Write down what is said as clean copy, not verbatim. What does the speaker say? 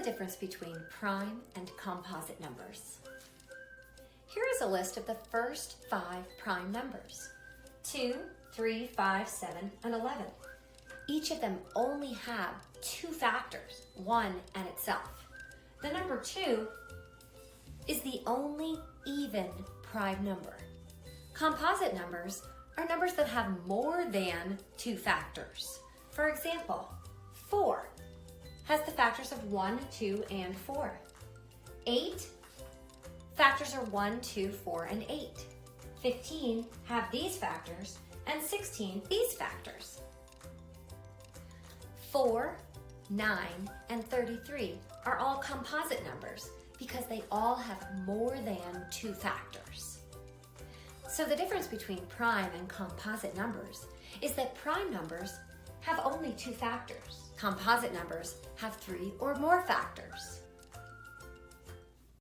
difference between prime and composite numbers. Here is a list of the first 5 prime numbers: 2, 3, 5, 7, and 11. Each of them only have 2 factors, 1 and itself. The number 2 is the only even prime number. Composite numbers are numbers that have more than 2 factors. For example, 4 has the factors of 1, 2, and 4. 8 factors are 1, 2, 4, and 8. 15 have these factors, and 16 these factors. 4, 9, and 33 are all composite numbers because they all have more than 2 factors. So the difference between prime and composite numbers is that prime numbers have only 2 factors. Composite numbers have 3 or more factors.